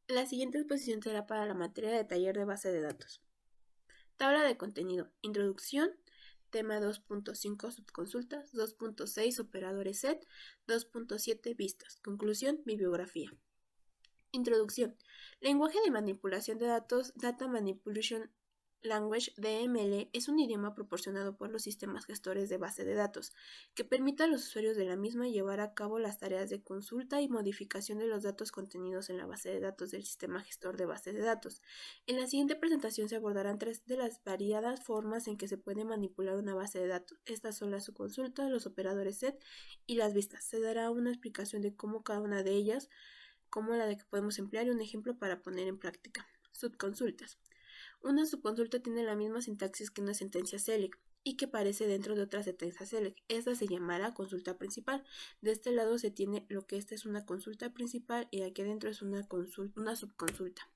La siguiente exposición será para la materia de taller de base de datos. Tabla de contenido. Introducción. Tema 2.5 subconsultas. 2.6 operadores set. 2.7 vistas. Conclusión. Bibliografía. Introducción. Lenguaje de manipulación de datos. Data Manipulation Language (DML) es un idioma proporcionado por los sistemas gestores de base de datos, que permite a los usuarios de la misma llevar a cabo las tareas de consulta y modificación de los datos contenidos en la base de datos del sistema gestor de base de datos. En la siguiente presentación se abordarán tres de las variadas formas en que se puede manipular una base de datos. Estas son la subconsulta, los operadores set y las vistas. Se dará una explicación de cómo cada una de ellas, como la de que podemos emplear y un ejemplo para poner en práctica. Subconsultas. Una subconsulta tiene la misma sintaxis que una sentencia select y que aparece dentro de otra sentencia select. Esta se llamará consulta principal. De este lado se tiene lo que esta es una consulta principal y aquí adentro es una subconsulta.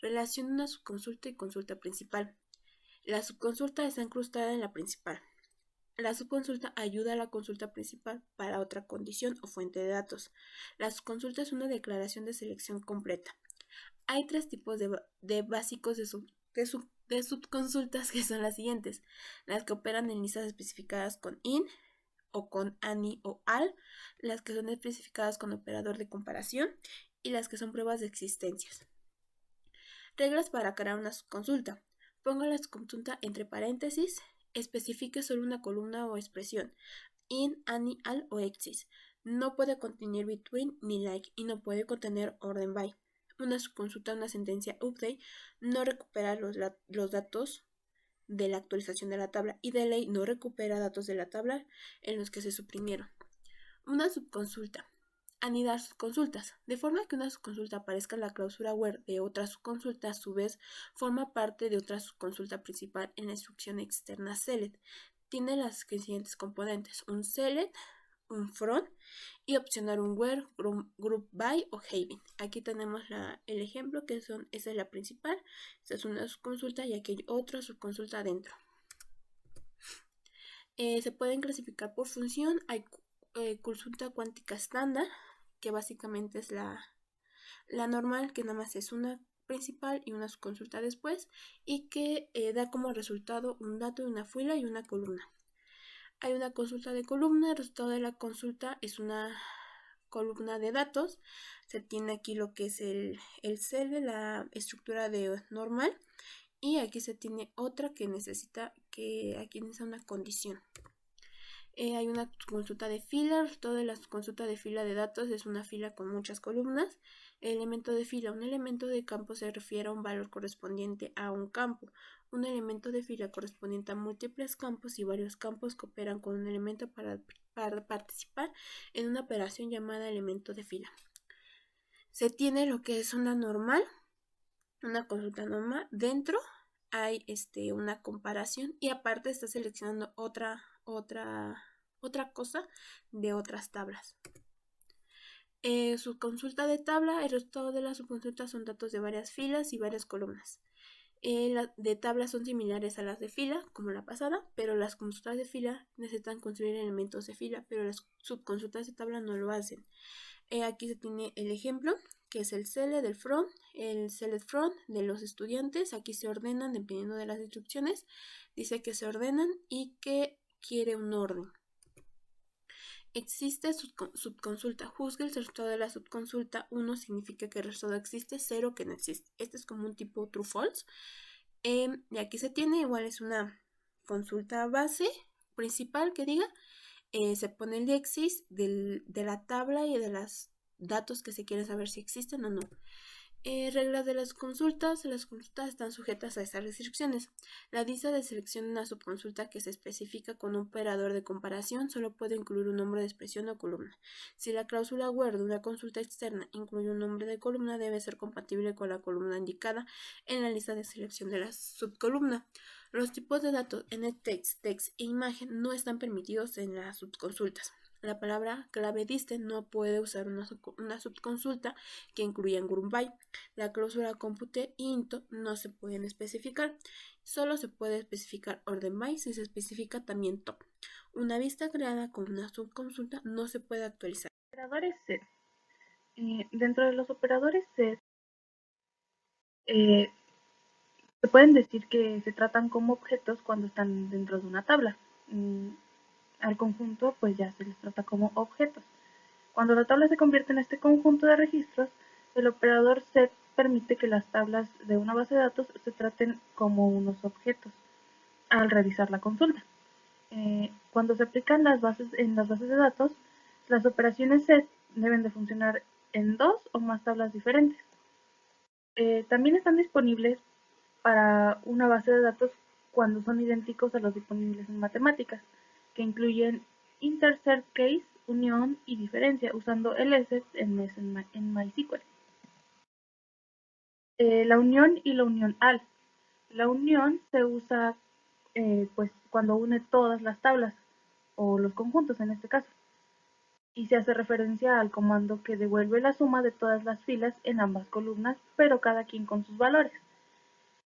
Relación de una subconsulta y consulta principal. La subconsulta está incrustada en la principal. La subconsulta ayuda a la consulta principal para otra condición o fuente de datos. La subconsulta es una declaración de selección completa. Hay tres tipos de básicos de subconsultas, que son las siguientes: las que operan en listas especificadas con IN o con ANI o AL, las que son especificadas con operador de comparación y las que son pruebas de existencias. Reglas para crear una subconsulta. Ponga la subconsulta entre paréntesis, especifique solo una columna o expresión, IN, ANI, AL o EXIS. No puede contener between ni like y no puede contener orden by. Una subconsulta, una sentencia update, no recupera los datos de la actualización de la tabla y de ley no recupera datos de la tabla en los que se suprimieron. Una subconsulta. Anidar subconsultas, de forma que una subconsulta aparezca en la cláusula where de otra subconsulta, a su vez forma parte de otra subconsulta principal en la instrucción externa select. Tiene las siguientes componentes: un select, un from y opcionar un where, group by o having. Aquí tenemos el ejemplo que esa es la principal, esta es una subconsulta y aquí hay otra subconsulta dentro. Se pueden clasificar por función. Hay consulta cuántica estándar, que básicamente es la normal, que nada más es una principal y una subconsulta después, y que da como resultado un dato, una fila y una columna. Hay una consulta de columna. El resultado de la consulta es una columna de datos. Se tiene aquí lo que es el cell de la estructura de normal, y aquí se tiene otra que necesita una condición. Hay una consulta de fila. Toda la consulta de fila de datos es una fila con muchas columnas. Elemento de fila. Un elemento de campo se refiere a un valor correspondiente a un campo. Un elemento de fila correspondiente a múltiples campos y varios campos cooperan con un elemento para participar en una operación llamada elemento de fila. Se tiene lo que es una normal, una consulta normal. Dentro hay una comparación y aparte está seleccionando otra cosa de otras tablas. Subconsulta de tabla. El resultado de la subconsulta son datos de varias filas y varias columnas. Las de tabla son similares a las de fila, como la pasada, pero las consultas de fila necesitan construir elementos de fila, pero las subconsultas de tabla no lo hacen. Aquí se tiene el ejemplo, que es el select del from, el select from de los estudiantes. Aquí se ordenan dependiendo de las instrucciones. Dice que se ordenan y que quiere un orden. Existe subconsulta. Juzgue el resultado de la subconsulta. 1 significa que el resultado existe, 0 que no existe. Este es como un tipo true false. Y aquí se tiene, igual es una consulta base principal que diga, se pone el exist de la tabla y de los datos que se quieren saber si existen o no. Reglas de las consultas. Las consultas están sujetas a estas restricciones. La lista de selección de una subconsulta que se especifica con un operador de comparación solo puede incluir un nombre de expresión o columna. Si la cláusula where de una consulta externa incluye un nombre de columna, debe ser compatible con la columna indicada en la lista de selección de la subcolumna. Los tipos de datos NText, text e imagen no están permitidos en las subconsultas. La palabra clave diste no puede usar una subconsulta que incluya un group by. La cláusula compute y into no se pueden especificar. Solo se puede especificar orden by si se especifica también top. Una vista creada con una subconsulta no se puede actualizar. Operadores set. Dentro de los operadores set Eh, Se pueden decir que se tratan como objetos cuando están dentro de una tabla. Al conjunto, pues ya se les trata como objetos. Cuando la tabla se convierte en este conjunto de registros, el operador set permite que las tablas de una base de datos se traten como unos objetos al realizar la consulta. Cuando se aplican en las bases de datos, las operaciones set deben de funcionar en dos o más tablas diferentes. También están disponibles para una base de datos cuando son idénticos a los disponibles en matemáticas, que incluyen intersect case, unión y diferencia, usando LS en MySQL. La unión y la unión al. La unión se usa pues cuando une todas las tablas o los conjuntos en este caso y se hace referencia al comando que devuelve la suma de todas las filas en ambas columnas, pero cada quien con sus valores.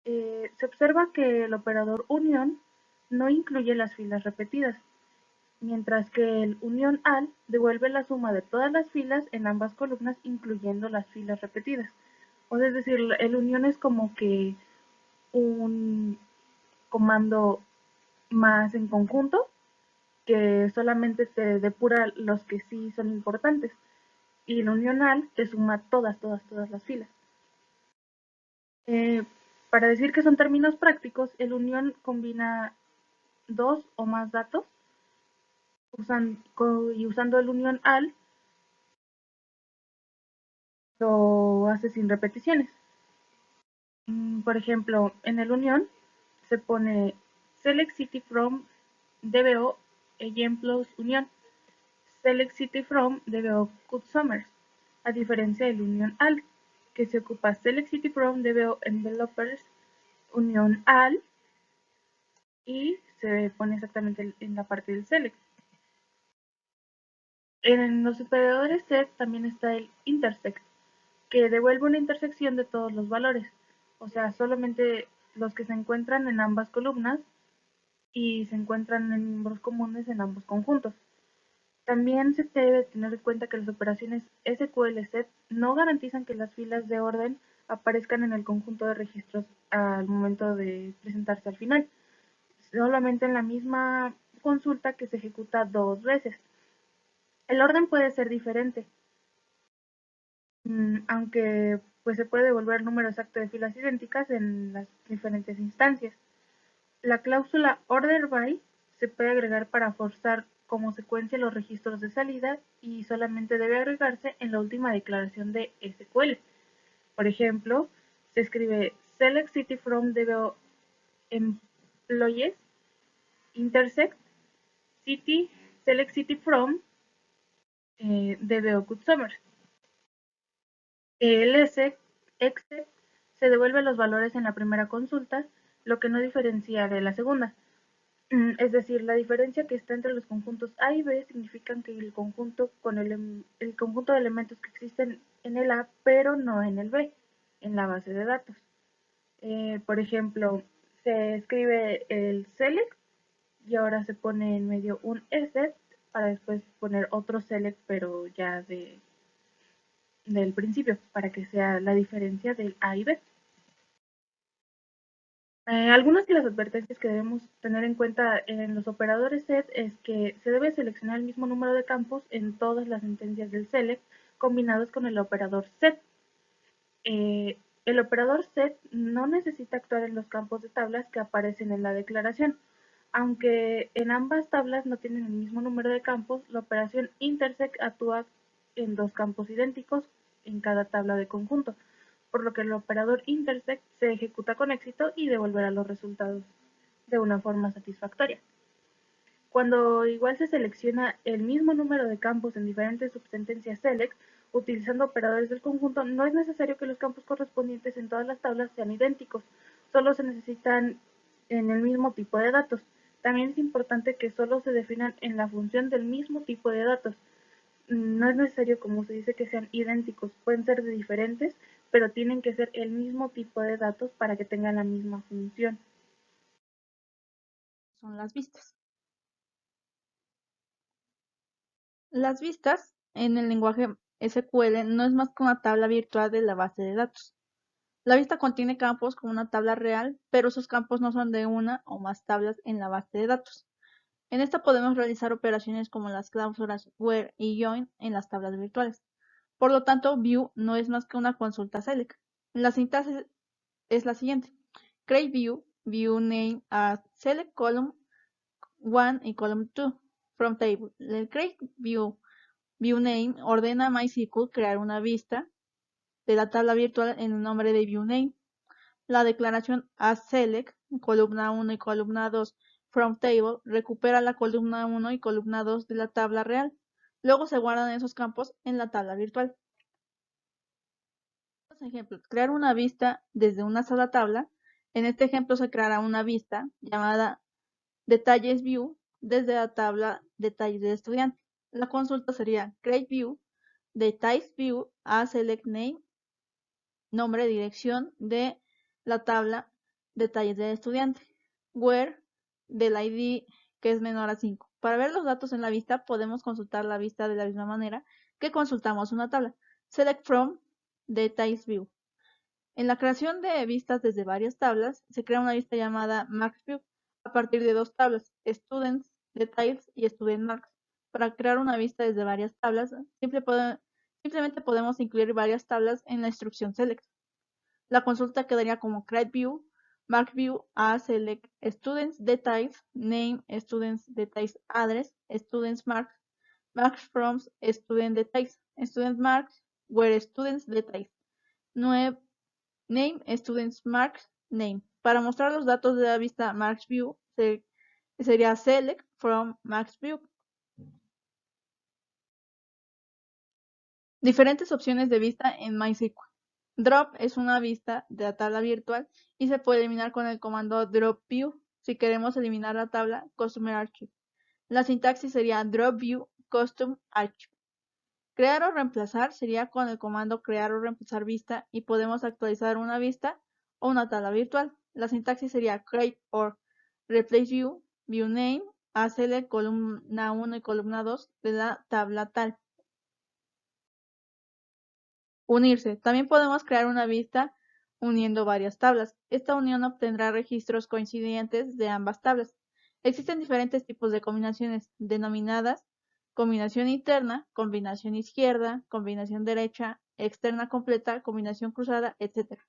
Se observa que el operador unión no incluye las filas repetidas, mientras que el unión al devuelve la suma de todas las filas en ambas columnas, incluyendo las filas repetidas. O sea, es decir, el unión es como que un comando más en conjunto que solamente te depura los que sí son importantes. Y el unión al te suma todas las filas. Eh, para decir que son términos prácticos, el unión combina dos o más datos y usando el unión al lo hace sin repeticiones. Por ejemplo, en el unión se pone select city from DBO ejemplos unión, select city from DBO customers, a diferencia del unión al, que se ocupa select city from DBO envelopers unión al y se pone exactamente en la parte del select. En los operadores set también está el intersect, que devuelve una intersección de todos los valores, o sea, solamente los que se encuentran en ambas columnas y se encuentran en miembros comunes en ambos conjuntos. También se debe tener en cuenta que las operaciones SQL set no garantizan que las filas de orden aparezcan en el conjunto de registros al momento de presentarse al final, solamente en la misma consulta que se ejecuta dos veces. El orden puede ser diferente, aunque pues se puede devolver el número exacto de filas idénticas en las diferentes instancias. La cláusula order by se puede agregar para forzar como secuencia los registros de salida y solamente debe agregarse en la última declaración de SQL. Por ejemplo, se escribe select city from DBO employees intersect city select city from DBO customers. El exec se devuelve los valores en la primera consulta, lo que no diferencia de la segunda. Es decir, la diferencia que está entre los conjuntos A y B significa que el conjunto con el conjunto de elementos que existen en el A, pero no en el B, en la base de datos. Por ejemplo, se escribe el select y ahora se pone en medio un set para después poner otro select, pero ya del principio, para que sea la diferencia del A y B. Algunas de las advertencias que debemos tener en cuenta en los operadores set es que se debe seleccionar el mismo número de campos en todas las sentencias del select combinados con el operador set. El operador set no necesita actuar en los campos de tablas que aparecen en la declaración. Aunque en ambas tablas no tienen el mismo número de campos, la operación intersect actúa en dos campos idénticos en cada tabla de conjunto, por lo que el operador intersect se ejecuta con éxito y devolverá los resultados de una forma satisfactoria. Cuando igual se selecciona el mismo número de campos en diferentes subsentencias select, utilizando operadores del conjunto, no es necesario que los campos correspondientes en todas las tablas sean idénticos, solo se necesitan en el mismo tipo de datos. También es importante que solo se definan en la función del mismo tipo de datos. No es necesario, como se dice, que sean idénticos, pueden ser de diferentes, pero tienen que ser el mismo tipo de datos para que tengan la misma función. Son las vistas. Las vistas en el lenguaje SQL no es más que una tabla virtual de la base de datos. La vista contiene campos como una tabla real, pero esos campos no son de una o más tablas en la base de datos. En esta podemos realizar operaciones como las cláusulas where y join en las tablas virtuales. Por lo tanto, view no es más que una consulta select. La sintaxis es la siguiente. Create view name as select column 1 y column 2 from table. El create view name ordena a MySQL crear una vista de la tabla virtual en el nombre de view name. La declaración asSelect, columna 1 y columna 2 from table, recupera la columna 1 y columna 2 de la tabla real. Luego se guardan esos campos en la tabla virtual. Ejemplos: crear una vista desde una sola tabla. En este ejemplo se creará una vista llamada Detalles View desde la tabla Detalles del estudiante. La consulta sería Create View, Details View a Select Name, nombre, dirección de la tabla Detalles del estudiante, where del ID que es menor a 5. Para ver los datos en la vista podemos consultar la vista de la misma manera que consultamos una tabla. Select from Details View. En la creación de vistas desde varias tablas, se crea una vista llamada MarksView a partir de dos tablas, Students Details y Student Marks. Para crear una vista desde varias tablas, simplemente podemos incluir varias tablas en la instrucción select. La consulta quedaría como create view, MarksView a select Students Details, name Students Details address, Students Marks, Marks from Student Details, Student Marks, where Students Details. Name Students Marks Name. Para mostrar los datos de la vista MarksView sería Select from MarksView. Diferentes opciones de vista en MySQL. Drop es una vista de la tabla virtual y se puede eliminar con el comando drop view si queremos eliminar la tabla Customer Archive. La sintaxis sería drop view custom archive. Crear o reemplazar sería con el comando crear o reemplazar vista y podemos actualizar una vista o una tabla virtual. La sintaxis sería create or replace view, view name, a select columna 1 y columna 2 de la tabla tal. Unirse. También podemos crear una vista uniendo varias tablas. Esta unión obtendrá registros coincidentes de ambas tablas. Existen diferentes tipos de combinaciones, denominadas combinación interna, combinación izquierda, combinación derecha, externa completa, combinación cruzada, etc.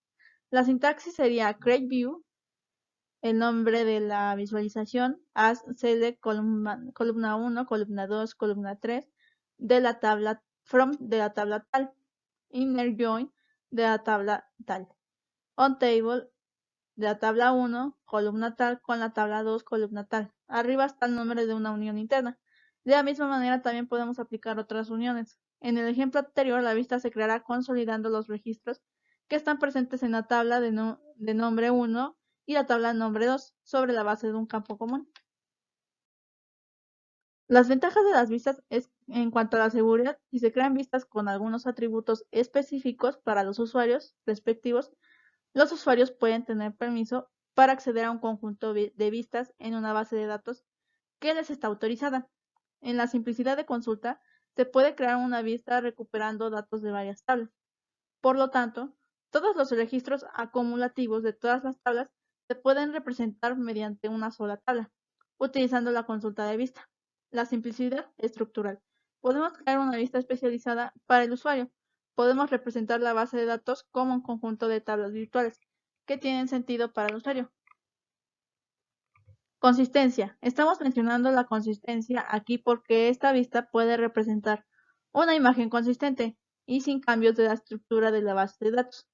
La sintaxis sería create view, el nombre de la visualización, as select columna 1, columna 2, columna 3 de la tabla from de la tabla tal. Inner join de la tabla tal. On table de la tabla 1, columna tal con la tabla 2, columna tal. Arriba está el nombre de una unión interna. De la misma manera también podemos aplicar otras uniones. En el ejemplo anterior, la vista se creará consolidando los registros que están presentes en la tabla de nombre 1 y la tabla de nombre 2 sobre la base de un campo común. Las ventajas de las vistas es en cuanto a la seguridad. Si se crean vistas con algunos atributos específicos para los usuarios respectivos, los usuarios pueden tener permiso para acceder a un conjunto de vistas en una base de datos que les está autorizada. En la simplicidad de consulta, se puede crear una vista recuperando datos de varias tablas. Por lo tanto, todos los registros acumulativos de todas las tablas se pueden representar mediante una sola tabla, utilizando la consulta de vista. La simplicidad estructural. Podemos crear una vista especializada para el usuario. Podemos representar la base de datos como un conjunto de tablas virtuales que tienen sentido para el usuario. Consistencia. Estamos mencionando la consistencia aquí porque esta vista puede representar una imagen consistente y sin cambios de la estructura de la base de datos,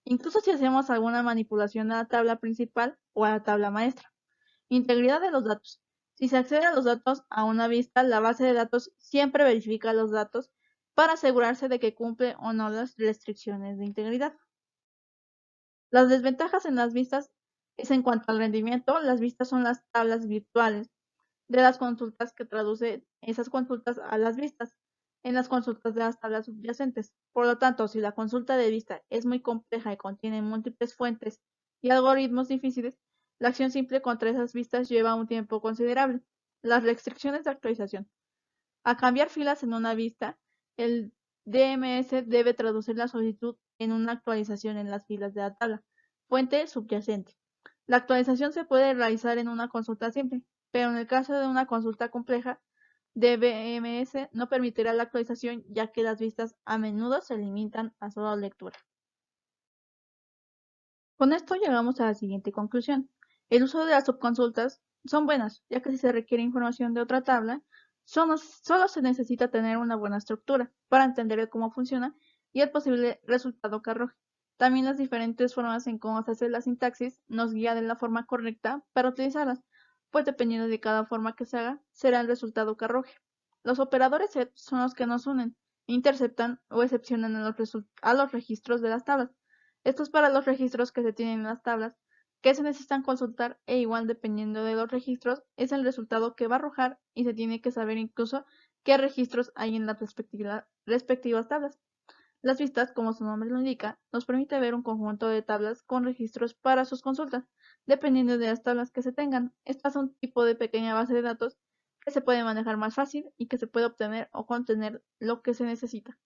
incluso si hacemos alguna manipulación a la tabla principal o a la tabla maestra. Integridad de los datos. Si se accede a los datos a una vista, la base de datos siempre verifica los datos para asegurarse de que cumple o no las restricciones de integridad. Las desventajas en las vistas es en cuanto al rendimiento. Las vistas son las tablas virtuales de las consultas que traduce esas consultas a las vistas en las consultas de las tablas subyacentes. Por lo tanto, si la consulta de vista es muy compleja y contiene múltiples fuentes y algoritmos difíciles, la acción simple contra esas vistas lleva un tiempo considerable. Las restricciones de actualización. A cambiar filas en una vista, el DMS debe traducir la solicitud en una actualización en las filas de la tabla. Fuente subyacente. La actualización se puede realizar en una consulta simple, pero en el caso de una consulta compleja, DBMS no permitirá la actualización ya que las vistas a menudo se limitan a solo lectura. Con esto llegamos a la siguiente conclusión. El uso de las subconsultas son buenas, ya que si se requiere información de otra tabla, solo se necesita tener una buena estructura para entender cómo funciona y el posible resultado que arroje. También las diferentes formas en cómo se hace la sintaxis nos guía de la forma correcta para utilizarlas, pues dependiendo de cada forma que se haga, será el resultado que arroje. Los operadores set son los que nos unen, interceptan o excepcionan a los registros de las tablas. Esto es para los registros que se tienen en las tablas, que se necesitan consultar e igual dependiendo de los registros es el resultado que va a arrojar y se tiene que saber incluso qué registros hay en las respectivas tablas. Las vistas, como su nombre lo indica, nos permite ver un conjunto de tablas con registros para sus consultas, dependiendo de las tablas que se tengan. Esta es un tipo de pequeña base de datos que se puede manejar más fácil y que se puede obtener o contener lo que se necesita.